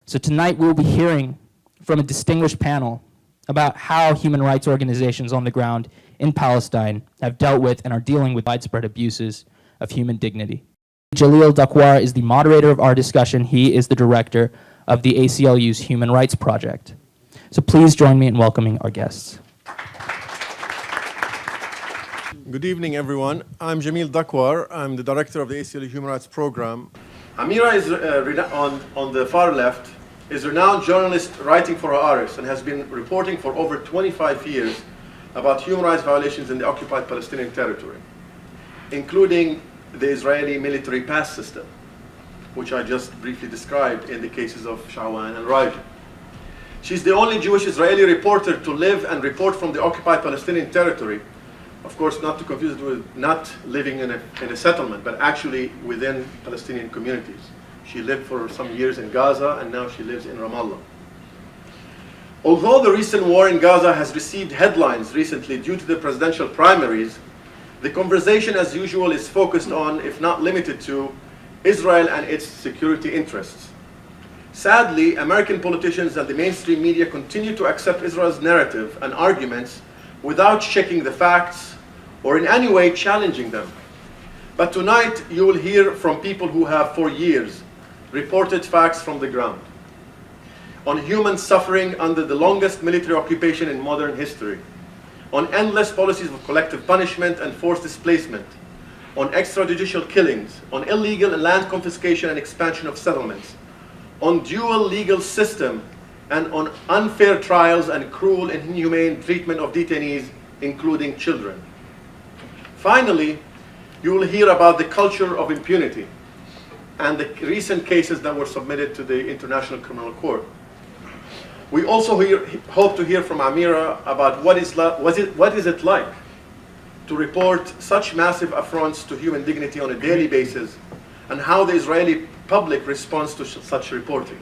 So tonight we'll be hearing from a distinguished panel about how human rights organizations on the ground in Palestine have dealt with and are dealing with widespread abuses of human dignity. Jalil Dakwar is the moderator of our discussion. He is the director of the ACLU's Human Rights Project. So please join me in welcoming our guests. Good evening, everyone. I'm Jamil Dakwar. I'm the director of the ACLU Human Rights Program. Amira is on the far left, is a renowned journalist writing for Haaretz and has been reporting for over 25 years about human rights violations in the occupied Palestinian territory, including the Israeli military pass system, which I just briefly described in the cases of Shawan and Raja. She's the only Jewish Israeli reporter to live and report from the occupied Palestinian territory. Of course, not to confuse it with not living in a settlement, but actually within Palestinian communities. She lived for some years in Gaza, and now she lives in Ramallah. Although the recent war in Gaza has received headlines recently due to the presidential primaries, the conversation, as usual, is focused on, if not limited to, Israel and its security interests. Sadly, American politicians and the mainstream media continue to accept Israel's narrative and arguments without checking the facts or in any way challenging them. But tonight, you will hear from people who have for years reported facts from the ground on human suffering under the longest military occupation in modern history, on endless policies of collective punishment and forced displacement, on extrajudicial killings, on illegal land confiscation and expansion of settlements, on dual legal system, and on unfair trials and cruel and inhumane treatment of detainees, including children. Finally, you will hear about the culture of impunity and the recent cases that were submitted to the International Criminal Court. We also hope to hear from Amira about what is it like to report such massive affronts to human dignity on a daily basis, and how the Israeli public responds to such reporting.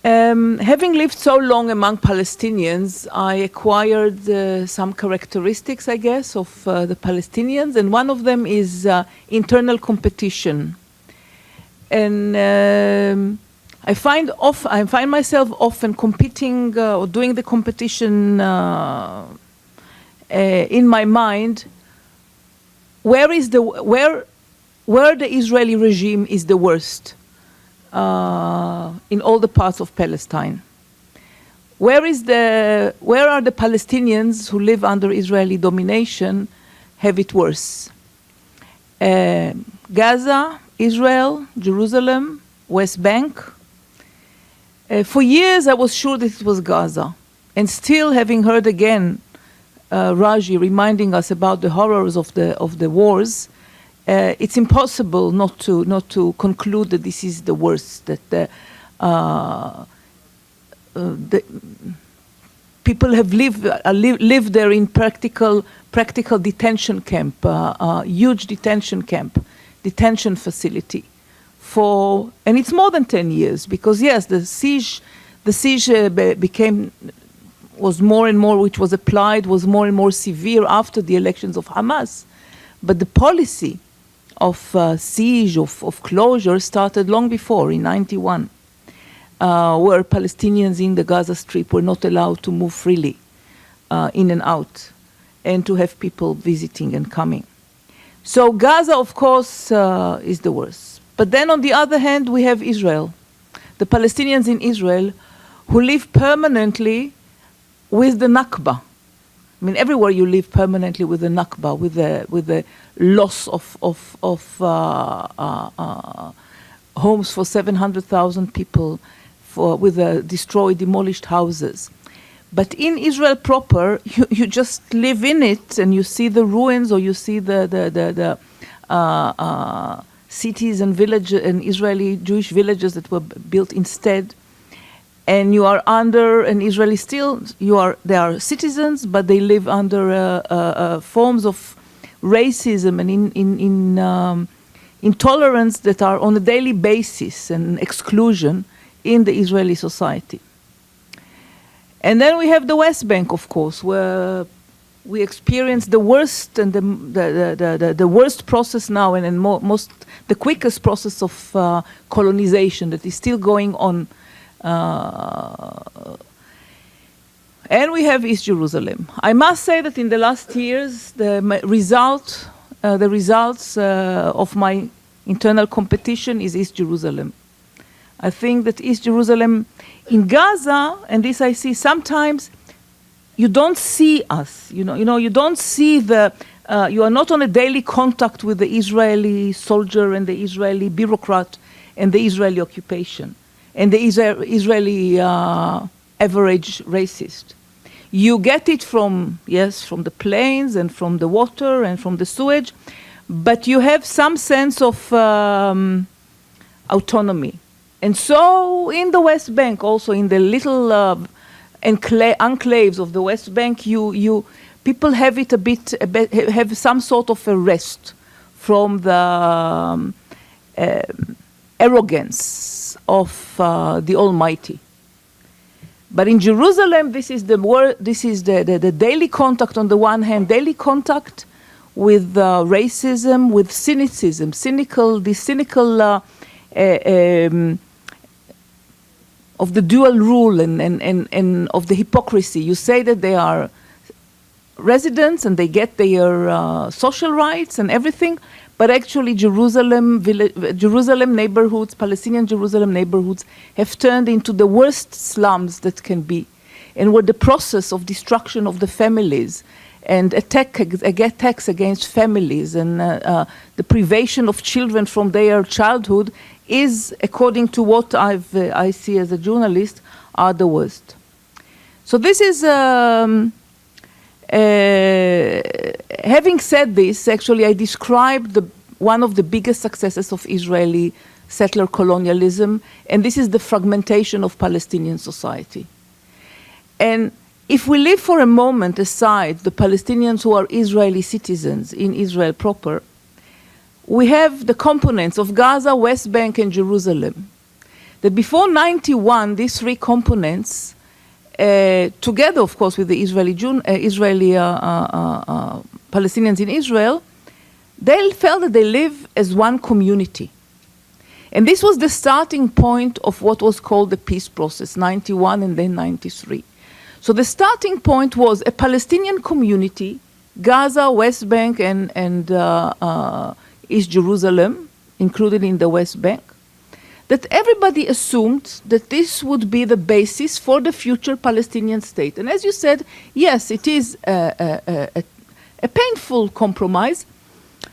Having lived so long among Palestinians, I acquired some characteristics, I guess, of the Palestinians, and one of them is internal competition. And I find myself often competing or doing the competition in my mind. Where the Israeli regime is the worst in all the parts of Palestine? Where are the Palestinians who live under Israeli domination have it worse? Gaza, Israel, Jerusalem, West Bank. For years, I was sure that it was Gaza, and still, having heard again Raji reminding us about the horrors of the wars, it's impossible not to conclude that this is the worst. That the people have lived there in practical detention camp, huge detention camp, detention facility. And it's more than 10 years, because yes, the siege was more and more, which was applied, was more and more severe after the elections of Hamas. But the policy of siege, of closure, started long before, in 91, where Palestinians in the Gaza Strip were not allowed to move freely in and out, and to have people visiting and coming. So Gaza, of course, is the worst. But then on the other hand, we have Israel, the Palestinians in Israel, who live permanently with the Nakba. I mean, everywhere you live permanently with the Nakba, with the loss of homes for 700,000 people, with destroyed, demolished houses. But in Israel proper, you just live in it, and you see the ruins, or you see the cities and villages and Israeli Jewish villages that were built instead. And you are under an Israeli they are citizens, but they live under forms of racism and intolerance that are on a daily basis, and exclusion in the Israeli society. And then we have the West Bank, of course, where we experience the worst and the worst process now, and the quickest process of colonization that is still going on. And we have East Jerusalem. I must say that in the last years, the results of my internal competition is East Jerusalem. I think that East Jerusalem in Gaza, and this I see sometimes, you don't see us. You don't see you are not on a daily contact with the Israeli soldier and the Israeli bureaucrat and the Israeli occupation and the Israeli average racist. You get it from the planes and from the water and from the sewage, but you have some sense of autonomy. And so in the West Bank, also in the little enclaves of the West Bank, people have it have some sort of a rest from the arrogance of the Almighty. But in Jerusalem, this is the daily contact on the one hand, daily contact with racism, with cynicism, the cynical of the dual rule and of the hypocrisy. You say that they are residents and they get their social rights and everything, but actually Jerusalem neighborhoods, Palestinian Jerusalem neighborhoods, have turned into the worst slums that can be, and where the process of destruction of the families and attacks against families and the privation of children from their childhood is, according to what I see as a journalist, are the worst. So this is, having said this, actually I described one of the biggest successes of Israeli settler colonialism, and this is the fragmentation of Palestinian society. And if we leave for a moment aside the Palestinians who are Israeli citizens in Israel proper, we have the components of Gaza, West Bank, and Jerusalem. That before 91, these three components, together, of course, with the Israeli Palestinians in Israel, they felt that they live as one community. And this was the starting point of what was called the peace process, 91 and then 93. So the starting point was a Palestinian community, Gaza, West Bank, and East Jerusalem, included in the West Bank, that everybody assumed that this would be the basis for the future Palestinian state. And as you said, yes, it is a painful compromise,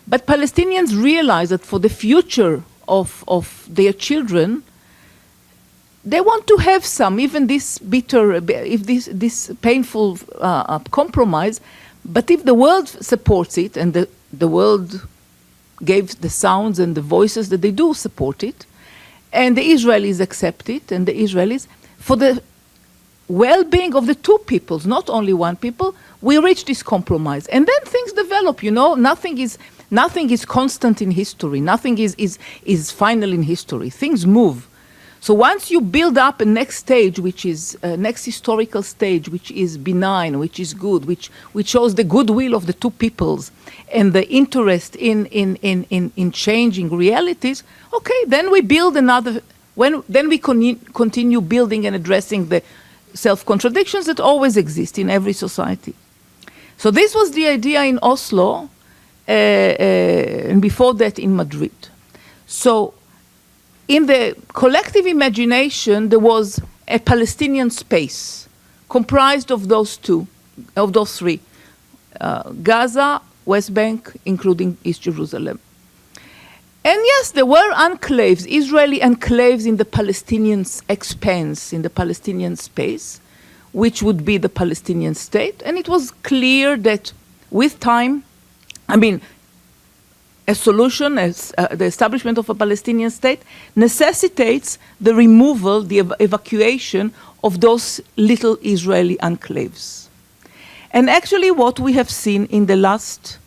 but Palestinians realize that for the future of their children, they want to have some, even this bitter, if this painful compromise, but if the world supports it, and the world gave the sounds and the voices that they do support it, and the Israelis accept it, and the Israelis, for the well-being of the two peoples, not only one people, we reach this compromise. And then things develop, nothing is constant in history, nothing is final in history, things move. So once you build up a next stage, which is a next historical stage, which is benign, which is good, which shows the goodwill of the two peoples and the interest in changing realities, okay, then we build another, then we continue building and addressing the self-contradictions that always exist in every society. So this was the idea in Oslo, and before that in Madrid. So in the collective imagination, there was a Palestinian space comprised of those three, Gaza, West Bank, including East Jerusalem. And yes, there were enclaves, Israeli enclaves in the Palestinian expanse, in the Palestinian space, which would be the Palestinian state. And it was clear that with time, a solution, as the establishment of a Palestinian state, necessitates the removal, the evacuation of those little Israeli enclaves. And actually what we have seen in the last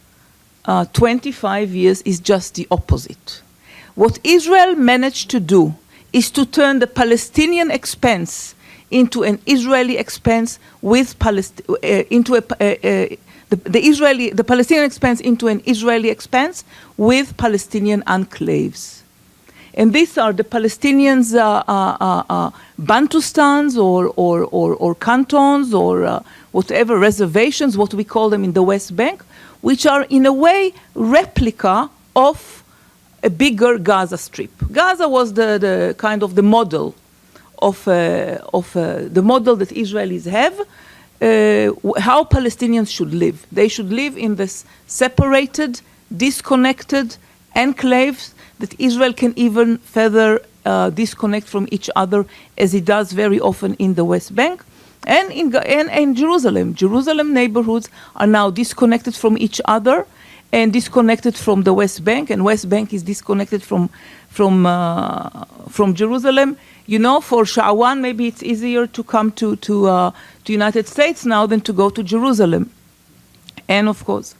25 years is just the opposite. What Israel managed to do is to turn the Palestinian expanse into an Israeli expanse with the the Palestinian expanse into an Israeli expanse with Palestinian enclaves. And these are the Palestinians' Bantustans or cantons or whatever, reservations, what we call them in the West Bank, which are in a way replica of a bigger Gaza Strip. Gaza was the kind of the model of the model that Israelis have, how Palestinians should live. They should live in this separated, disconnected enclaves that Israel can even further disconnect from each other, as it does very often in the West Bank. And in Jerusalem. Jerusalem neighborhoods are now disconnected from each other and disconnected from the West Bank, and West Bank is disconnected from Jerusalem. You know, for Sha'wan, maybe it's easier to come to United States now than to go to Jerusalem. And of course,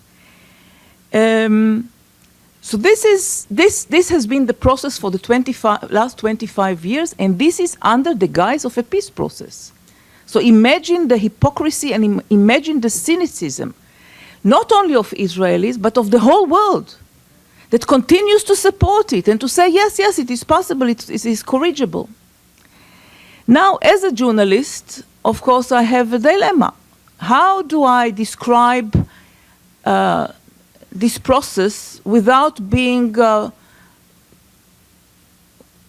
so this has been the process for the last 25 years, and this is under the guise of a peace process. So imagine the hypocrisy and imagine the cynicism, not only of Israelis, but of the whole world, that continues to support it and to say, yes, yes, it is possible, it is corrigible. Now, as a journalist, of course, I have a dilemma. How do I describe this process without being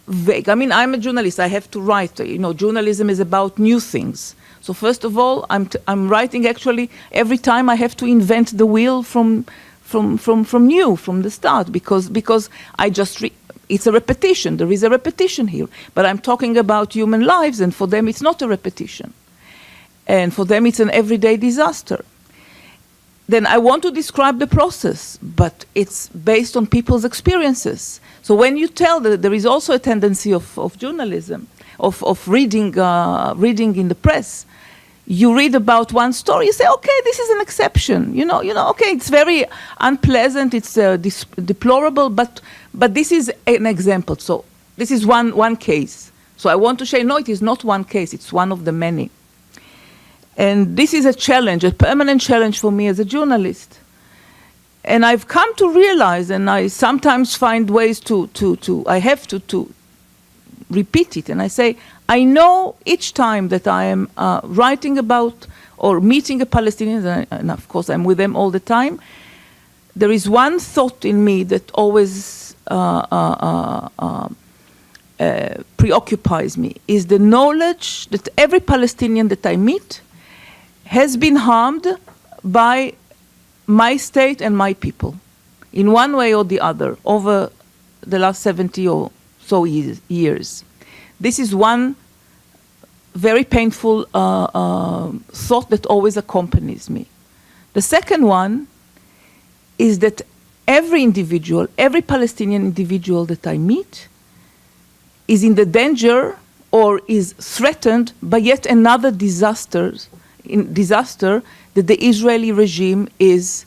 vague? I mean, I'm a journalist. I have to write. You know, journalism is about new things. So first of all, I'm writing actually every time I have to invent the wheel from new, from the start, because I just it's a repetition. There is a repetition here. But I'm talking about human lives, and for them it's not a repetition. And for them it's an everyday disaster. Then I want to describe the process, but it's based on people's experiences. So when you tell that there is also a tendency of journalism, of reading in the press, you read about one story, you say, okay, this is an exception. You know, okay, it's very unpleasant, it's deplorable, but this is an example. So this is one case. So I want to say, no, it is not one case, it's one of the many. And this is a challenge, a permanent challenge for me as a journalist. And I've come to realize, and I sometimes find ways I have to repeat it, and I say, I know each time that I am writing about or meeting a Palestinian, and of course I'm with them all the time, there is one thought in me that always preoccupies me, is the knowledge that every Palestinian that I meet has been harmed by my state and my people, in one way or the other, over the last 70 or so years. This is one very painful thought that always accompanies me. The second one is that every individual, every Palestinian individual that I meet is in the danger or is threatened by yet another disaster that the Israeli regime is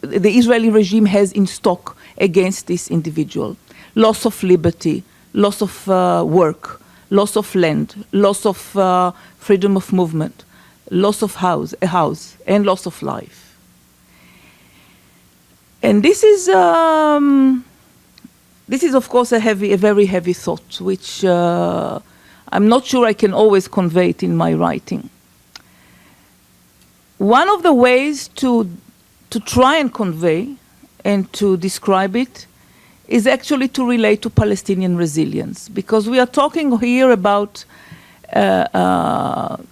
the Israeli regime has in stock against this individual. Loss of liberty, loss of work, loss of land, loss of freedom of movement, loss of a house, and loss of life. And this is of course a very heavy thought, which I'm not sure I can always convey it in my writing. One of the ways to try and convey and to describe it is actually to relate to Palestinian resilience, because we are talking here about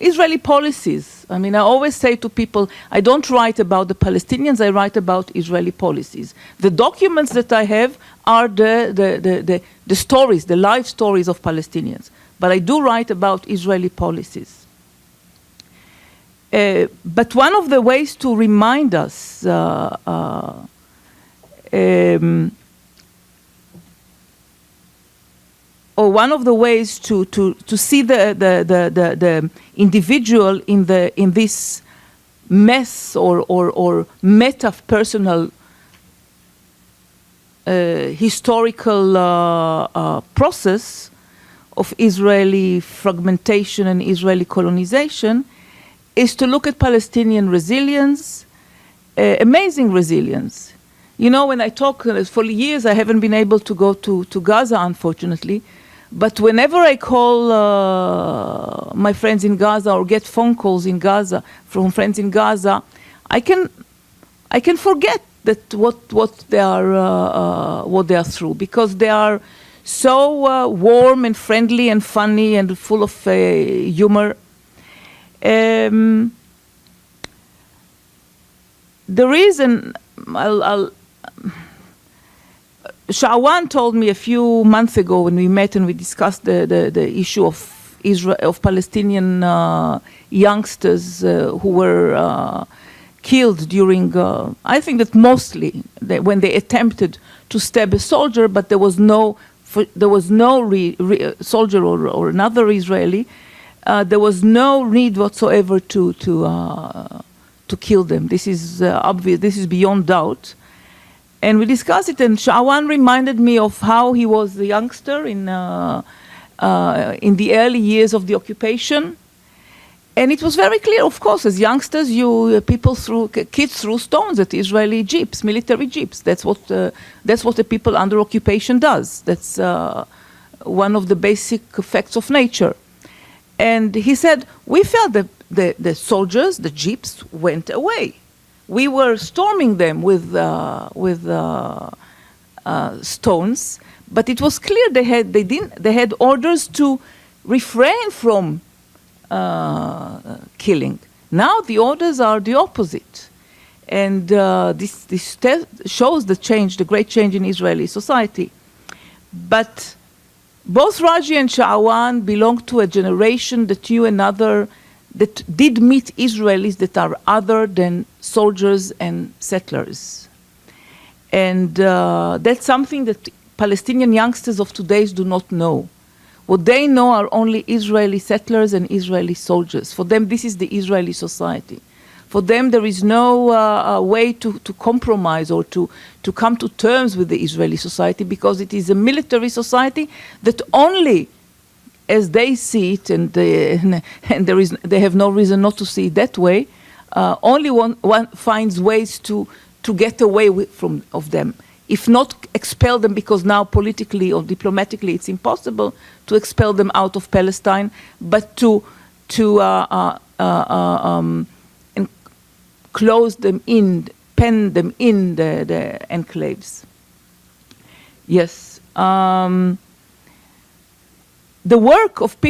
Israeli policies. I mean, I always say to people, I don't write about the Palestinians, I write about Israeli policies. The documents that I have are the stories, the life stories of Palestinians. But I do write about Israeli policies. But one of the ways to remind us or one of the ways to see the individual in this mess or meta-personal historical process of Israeli fragmentation and Israeli colonization is to look at Palestinian resilience, amazing resilience. You know, when I talk, for years I haven't been able to go to Gaza, unfortunately, but whenever I call my friends in Gaza or get phone calls in Gaza from friends in Gaza, I can forget that what they are through, because they are so warm and friendly and funny and full of humor. The reason Sha'wan told me a few months ago when we met and we discussed the issue of Israel, of Palestinian youngsters who were killed during, I think that mostly when they attempted to stab a soldier, but there was no soldier or another Israeli. There was no need whatsoever to kill them. This is obvious. This is beyond doubt. And we discussed it, and Sha'wan reminded me of how he was a youngster in the early years of the occupation. And it was very clear, of course, as youngsters, kids threw stones at Israeli jeeps, military jeeps. That's what the people under occupation does. That's one of the basic facts of nature. And he said, we felt that the soldiers, the jeeps, went away. We were storming them with stones, but it was clear they had orders to refrain from killing. Now the orders are the opposite, and this shows the great change in Israeli society. But both Raji and Sha'wan belong to a generation that did meet Israelis that are other than soldiers and settlers. And that's something that Palestinian youngsters of today do not know. What they know are only Israeli settlers and Israeli soldiers. For them, this is the Israeli society. For them, there is no way to compromise or to come to terms with the Israeli society, because it is a military society that only, as they see it, and they have no reason not to see it that way, only one finds ways to get away of them. If not expel them, because now politically or diplomatically it's impossible to expel them out of Palestine, but to close them in, pen them in the enclaves. Yes. The work of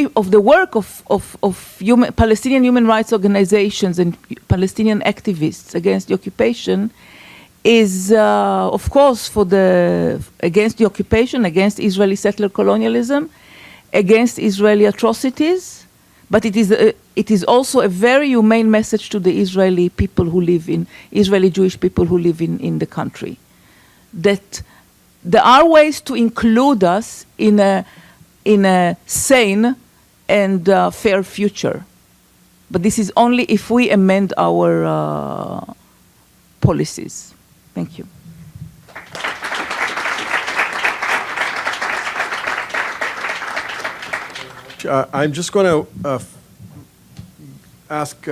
Palestinian human rights organizations and Palestinian activists against the occupation is, of course, against the occupation, against Israeli settler colonialism, against Israeli atrocities, but it is also a very humane message to the Israeli people who live Israeli Jewish people who live in the country, that there are ways to include us in a sane and fair future. But this is only if we amend our policies. Thank you. I'm just going to ask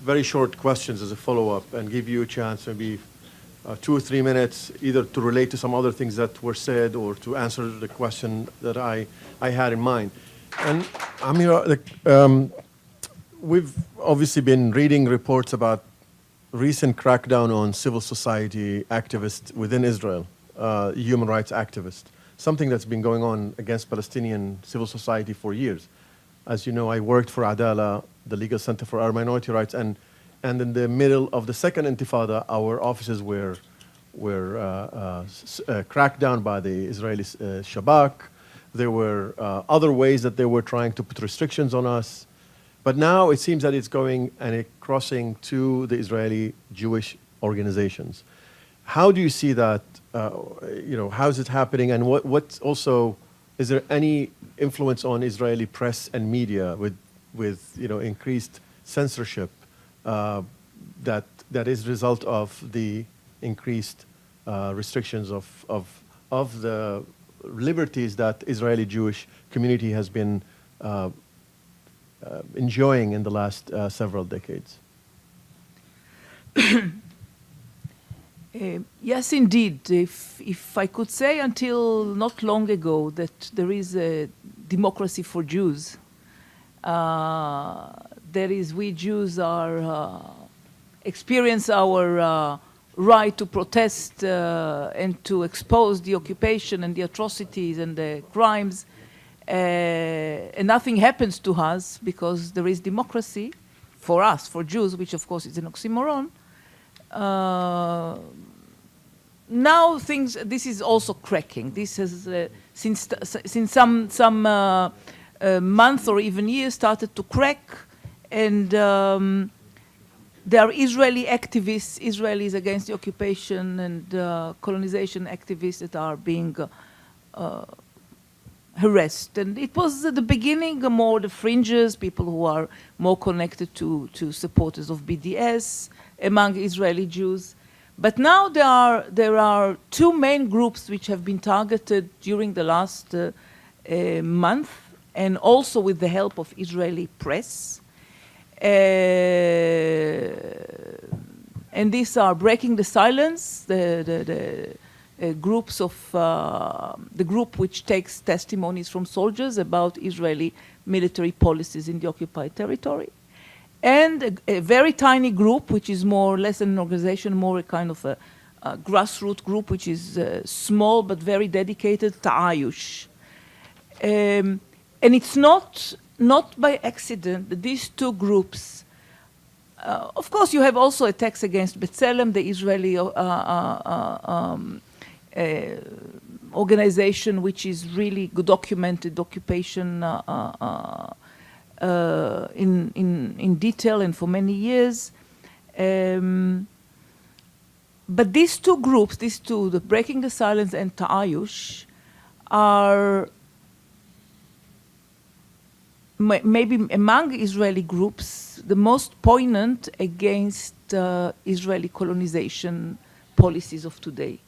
very short questions as a follow-up and give you a chance, maybe 2 or 3 minutes, either to relate to some other things that were said or to answer the question that I had in mind. And Amira, we've obviously been reading reports about recent crackdown on civil society activists within Israel, human rights activists, something that's been going on against Palestinian civil society for years. As you know, I worked for Adala, the Legal Center for Our Minority Rights, and in the middle of the second Intifada, our offices were cracked down by the Israeli Shabak. There were other ways that they were trying to put restrictions on us. But now it seems that it's going and crossing to the Israeli Jewish organizations. How do you see that? How is it happening? And what's also, is there any influence on Israeli press and media with increased censorship that is a result of the increased restrictions of the liberties that Israeli Jewish community has been enjoying in the last several decades. Yes, indeed. If I could say until not long ago that there is a democracy for Jews, that is, we Jews are experience our right to protest and to expose the occupation and the atrocities and the crimes, and nothing happens to us because there is democracy for us, for Jews, which of course is an oxymoron. Now this is also cracking. This has since some months or even years started to crack, and there are Israeli activists, Israelis against the occupation and colonization activists that are being harassed. And it was at the beginning more the fringes, people who are more connected to supporters of BDS among Israeli Jews. But now there are two main groups which have been targeted during the last month, and also with the help of Israeli press. And these are Breaking the Silence, the groups of the group which takes testimonies from soldiers about Israeli military policies in the occupied territory, and a very tiny group which is more or less an organization, more a kind of a grassroots group which is small but very dedicated, Ta'ayush. And it's not by accident that these two groups, of course you have also attacks against B'Tselem, the Israeli organization which is really documented occupation in detail and for many years. But these two groups, the Breaking the Silence and Ta'ayush, are maybe among Israeli groups the most poignant against Israeli colonization policies of today.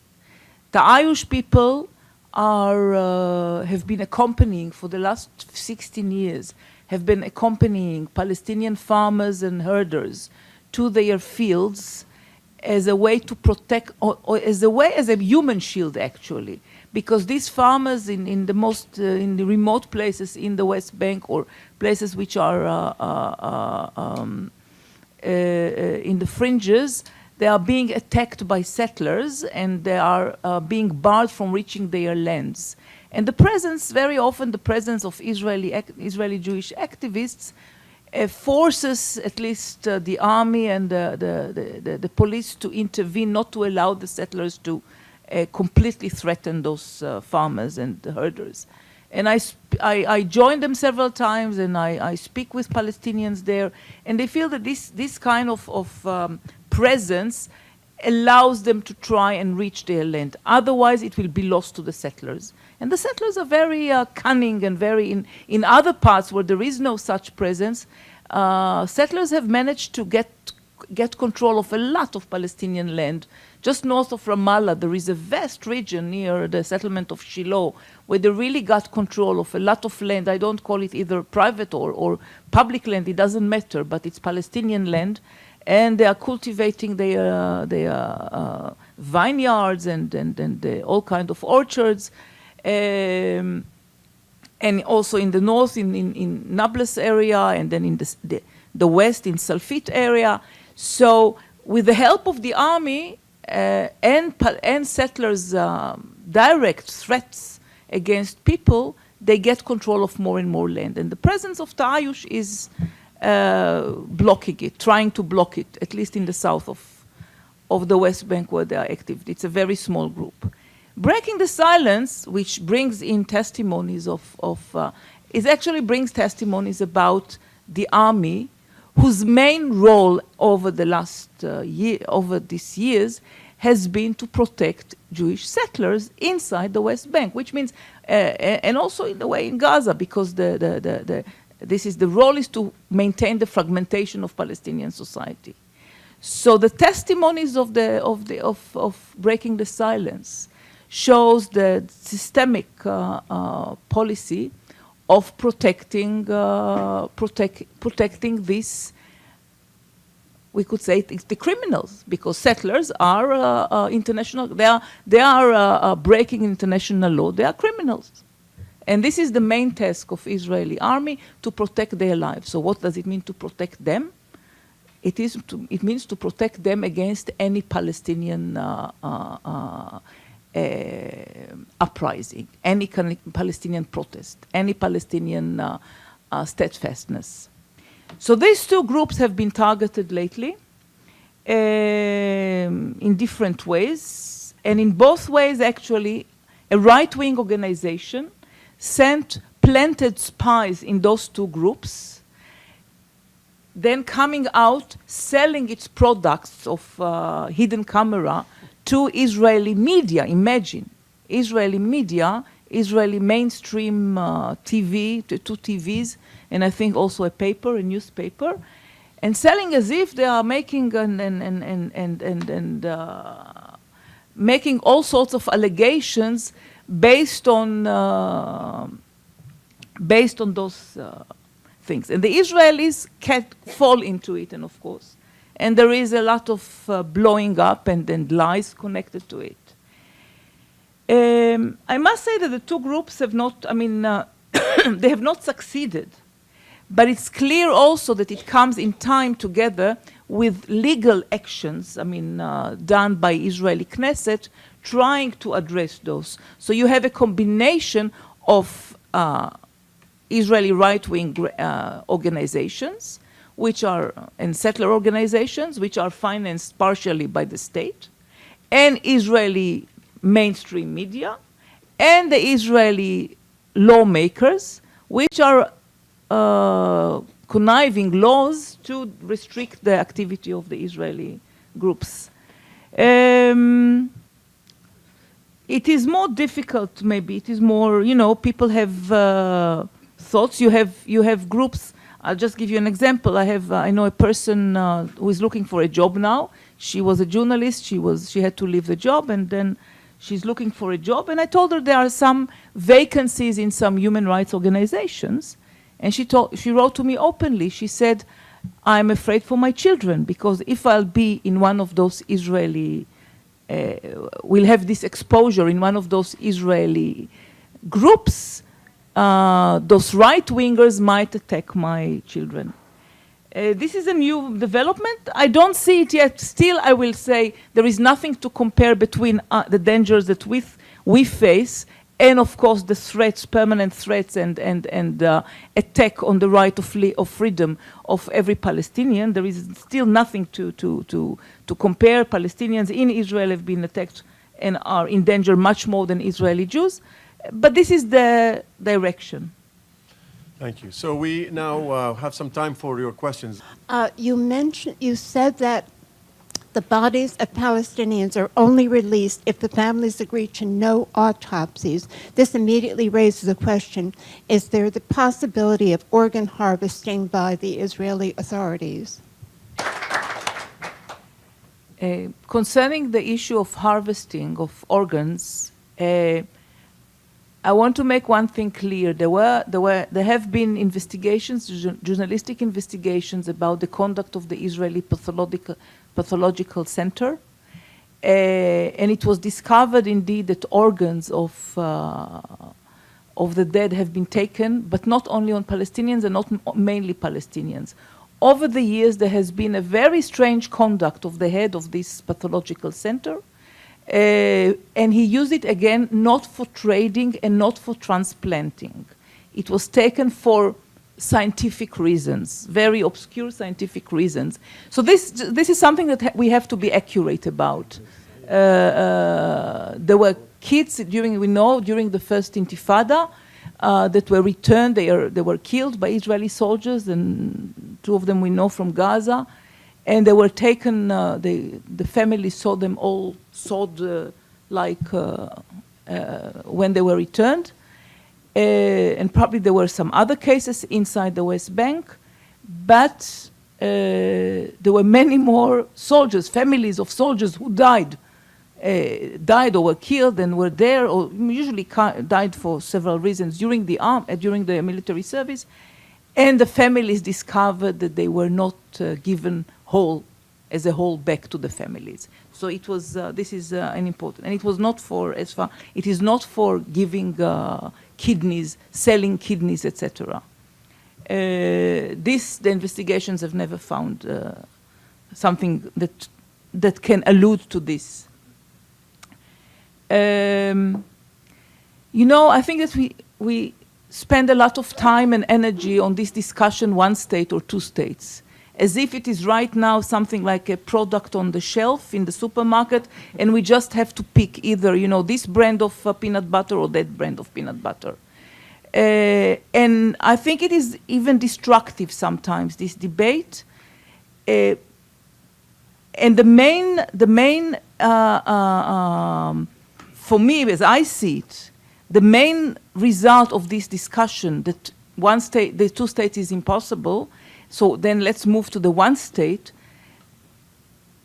Ta'ayush people have been accompanying for the last 16 years, have been accompanying Palestinian farmers and herders to their fields as a way to protect, or as a human shield actually, because these farmers in the remote places in the West Bank or places which are in the fringes, they are being attacked by settlers and they are being barred from reaching their lands. And the presence, very often the presence of Israeli Jewish activists forces at least the army and the police to intervene, not to allow the settlers to completely threaten those farmers and herders. And I joined them several times, and I speak with Palestinians there, and they feel that this kind of presence allows them to try and reach their land. Otherwise, it will be lost to the settlers. And the settlers are very cunning and very, in other parts where there is no such presence, settlers have managed to get control of a lot of Palestinian land. Just north of Ramallah, there is a vast region near the settlement of Shiloh where they really got control of a lot of land. I don't call it either private or public land, it doesn't matter, but it's Palestinian land. And they are cultivating their vineyards and all kinds of orchards. And also in the north, in Nablus area, and then in the west, in Salfit area. So with the help of the army and settlers' direct threats against people, they get control of more and more land. And the presence of Ta'ayush is blocking it, trying to block it, at least in the south of the West Bank where they are active. It's a very small group. Breaking the Silence, which brings in testimonies it actually brings testimonies about the army, whose main role over the last over these years has been to protect Jewish settlers inside the West Bank, which means, and also in the way in Gaza, because the role is to maintain the fragmentation of Palestinian society. So the testimonies of Breaking the Silence shows the systemic policy of protecting this. We could say it's the criminals, because settlers are international. They are breaking international law. They are criminals, and this is the main task of Israeli army, to protect their lives. So what does it mean to protect them? It means to protect them against any Palestinian uprising, any Palestinian protest, any Palestinian steadfastness. So these two groups have been targeted lately in different ways, and in both ways, actually, a right-wing organization planted spies in those two groups, then coming out, selling its products of hidden camera to Israeli media. Imagine, Israeli media, Israeli mainstream TV, two TVs, and I think also a paper, a newspaper, and selling as if they are making making all sorts of allegations based on those things. And the Israelis can't fall into it, and of course, and there is a lot of blowing up and lies connected to it. I must say that the two groups have not, they have not succeeded. But it's clear also that it comes in time together with legal actions, done by Israeli Knesset, trying to address those. So you have a combination of Israeli right-wing organizations, which are, and settler organizations, which are financed partially by the state, and Israeli mainstream media, and the Israeli lawmakers, which are conniving laws to restrict the activity of the Israeli groups. It is more difficult, maybe. It is more, people have thoughts. You have groups. I'll just give you an example. I know a person who is looking for a job now. She was a journalist. She had to leave the job, and then she's looking for a job. And I told her there are some vacancies in some human rights organizations. And she wrote to me openly. She said, I'm afraid for my children, because if I'll be in one of those Israeli, will have this exposure in one of those Israeli groups, those right-wingers might attack my children. This is a new development. I don't see it yet. Still, I will say there is nothing to compare between the dangers that we face and, of course, the threats, permanent threats, and attack on the right of freedom of every Palestinian. There is still nothing to compare. Palestinians in Israel have been attacked and are in danger much more than Israeli Jews. But this is the direction. Thank you. So we now have some time for your questions. You said that the bodies of Palestinians are only released if the families agree to no autopsies. This immediately raises the question, is there the possibility of organ harvesting by the Israeli authorities? Concerning the issue of harvesting of organs, I want to make one thing clear. There have been investigations, journalistic investigations about the conduct of the Israeli pathological center, and it was discovered indeed that organs of the dead have been taken, but not only on Palestinians and not mainly Palestinians. Over the years, there has been a very strange conduct of the head of this pathological center. And he used it again, not for trading and not for transplanting. It was taken for scientific reasons, very obscure scientific reasons. So this is something that we have to be accurate about. There were kids during the first Intifada that were returned. They were killed by Israeli soldiers, and two of them we know from Gaza. And they were taken, the family saw them all sold when they were returned. And probably there were some other cases inside the West Bank. But there were many more soldiers, families of soldiers who died died or were killed and were there, or usually died for several reasons during the military service, and the families discovered that they were not given as a whole back to the families. So it was. This is an important, and it was not for it is not for giving kidneys, selling kidneys, etc. The investigations have never found something that can allude to this. I think that we spend a lot of time and energy on this discussion, one state or two states, as if it is right now something like a product on the shelf in the supermarket, and we just have to pick either, this brand of peanut butter or that brand of peanut butter. And I think it is even destructive sometimes, this debate. And the main for me, as I see it, the main result of this discussion that the two states is impossible, so then let's move to the one state.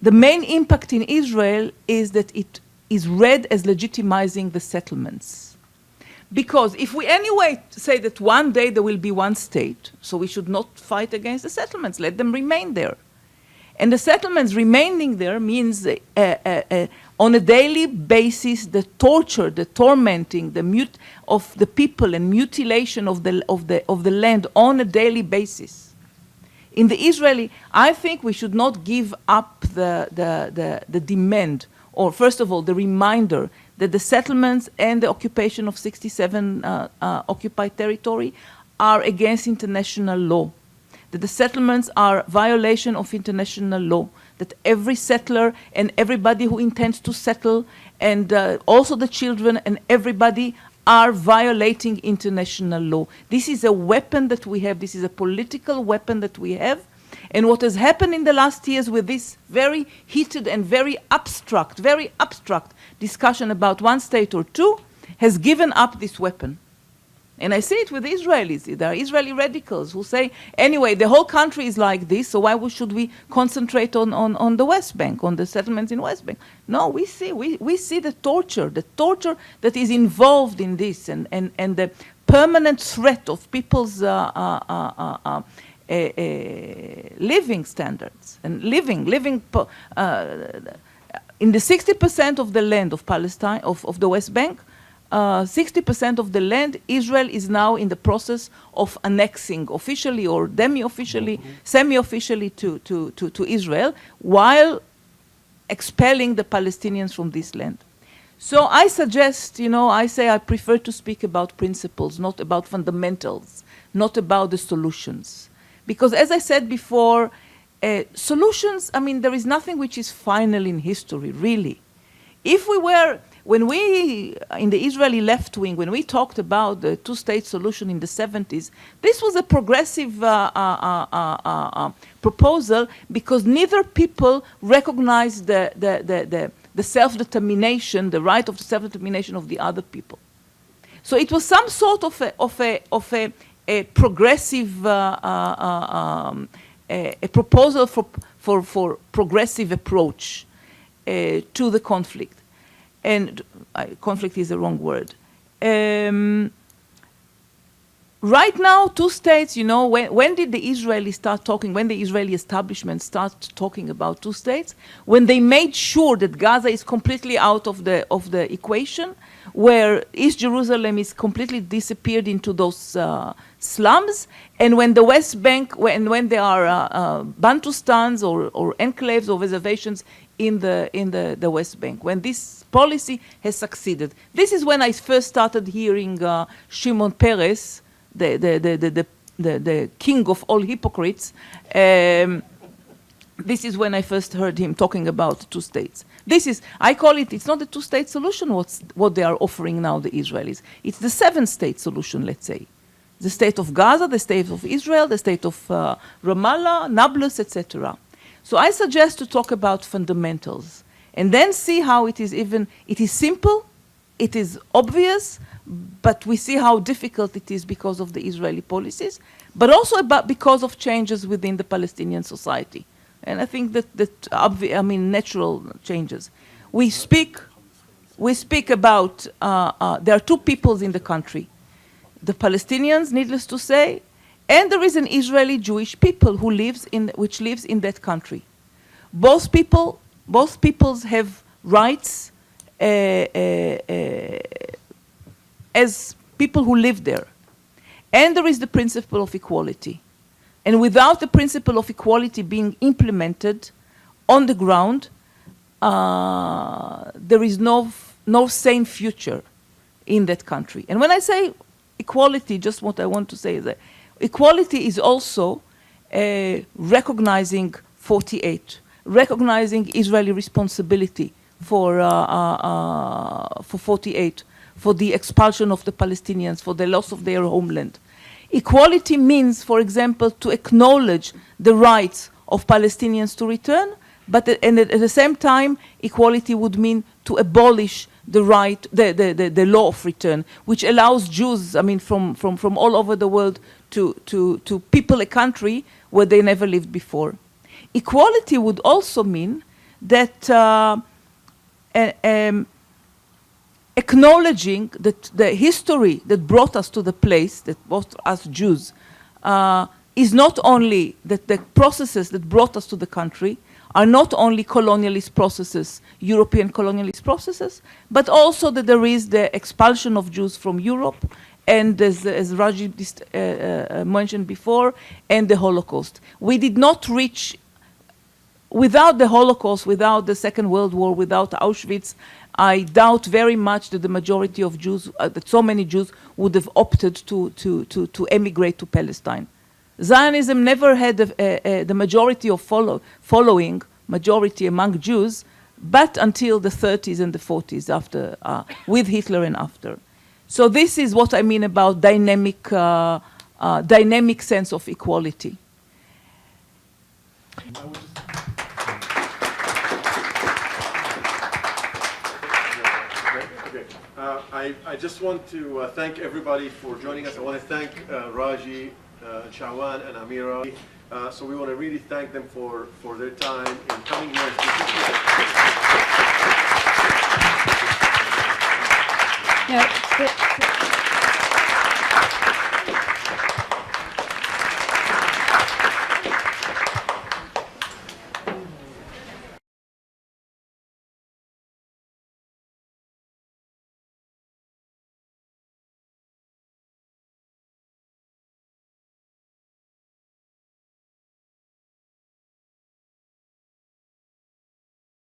The main impact in Israel is that it is read as legitimizing the settlements. Because if we anyway say that one day there will be one state, so we should not fight against the settlements, let them remain there. And the settlements remaining there means on a daily basis the torture, the tormenting, of the people and mutilation of the land on a daily basis. In the Israeli, I think we should not give up the demand, or first of all, the reminder that the settlements and the occupation of 67 occupied territory are against international law. That the settlements are violation of international law, that every settler and everybody who intends to settle, and also the children and everybody, are violating international law. This is a weapon that we have. This is a political weapon that we have. And what has happened in the last years with this very heated and very abstract discussion about one state or two has given up this weapon. And I see it with Israelis. There are Israeli radicals who say, anyway, the whole country is like this, so why should we concentrate on the West Bank, on the settlements in West Bank? No, we see the torture that is involved in this, and the permanent threat of people's living standards, and living in the 60% of the land of Palestine, of the West Bank, 60% of the land, Israel is now in the process of annexing officially or semi-officially to Israel, while expelling the Palestinians from this land. So I suggest, I prefer to speak about principles, not about fundamentals, not about the solutions. Because as I said before, solutions, there is nothing which is final in history, really. When we, in the Israeli left wing, when we talked about the two-state solution in the 70s, this was a progressive proposal because neither people recognized the self-determination, the right of self-determination of the other people. So it was some sort of a progressive a proposal for progressive approach to the conflict. And conflict is the wrong word. Right now, two states, when did the Israelis start talking, when the Israeli establishment started talking about two states? When they made sure that Gaza is completely out of the equation, where East Jerusalem is completely disappeared into those slums, and when the West Bank, when there are Bantustans or enclaves or reservations in the West Bank, when this policy has succeeded. This is when I first started hearing Shimon Peres, the king of all hypocrites. This is when I first heard him talking about two states. I call it, it's not a two-state solution what they are offering now, the Israelis. It's the seven-state solution, let's say. The state of Gaza, the state of Israel, the state of Ramallah, Nablus, etc. So I suggest to talk about fundamentals and then see how it is simple, it is obvious, but we see how difficult it is because of the Israeli policies, but also because of changes within the Palestinian society. And I think that natural changes. We speak about, there are two peoples in the country, the Palestinians, needless to say, and there is an Israeli Jewish people which lives in that country. Both peoples have rights as people who live there. And there is the principle of equality. And without the principle of equality being implemented on the ground, there is no sane future in that country. And when I say equality, just what I want to say is that equality is also recognizing 48, recognizing Israeli responsibility for 48, for the expulsion of the Palestinians, for the loss of their homeland. Equality means, for example, to acknowledge the rights of Palestinians to return, but at the same time, equality would mean to abolish the law of return, which allows Jews, I mean, from all over the world to people a country where they never lived before. Equality would also mean that acknowledging that the history that brought us to the place, that brought us Jews, is not only that the processes that brought us to the country are not only colonialist processes, European colonialist processes, but also that there is the expulsion of Jews from Europe, and as Raji mentioned before, and the Holocaust. We did not reach, without the Holocaust, without the Second World War, without Auschwitz, I doubt very much that the majority of Jews, that so many Jews would have opted to emigrate to Palestine. Zionism never had the majority of following majority among Jews, but until the 30s and the 40s, after with Hitler and after. So this is what I mean about dynamic sense of equality. I just want to thank everybody for joining us. I want to thank Raji, Shawan, and Amira. So we want to really thank them for their time in coming here. Yeah,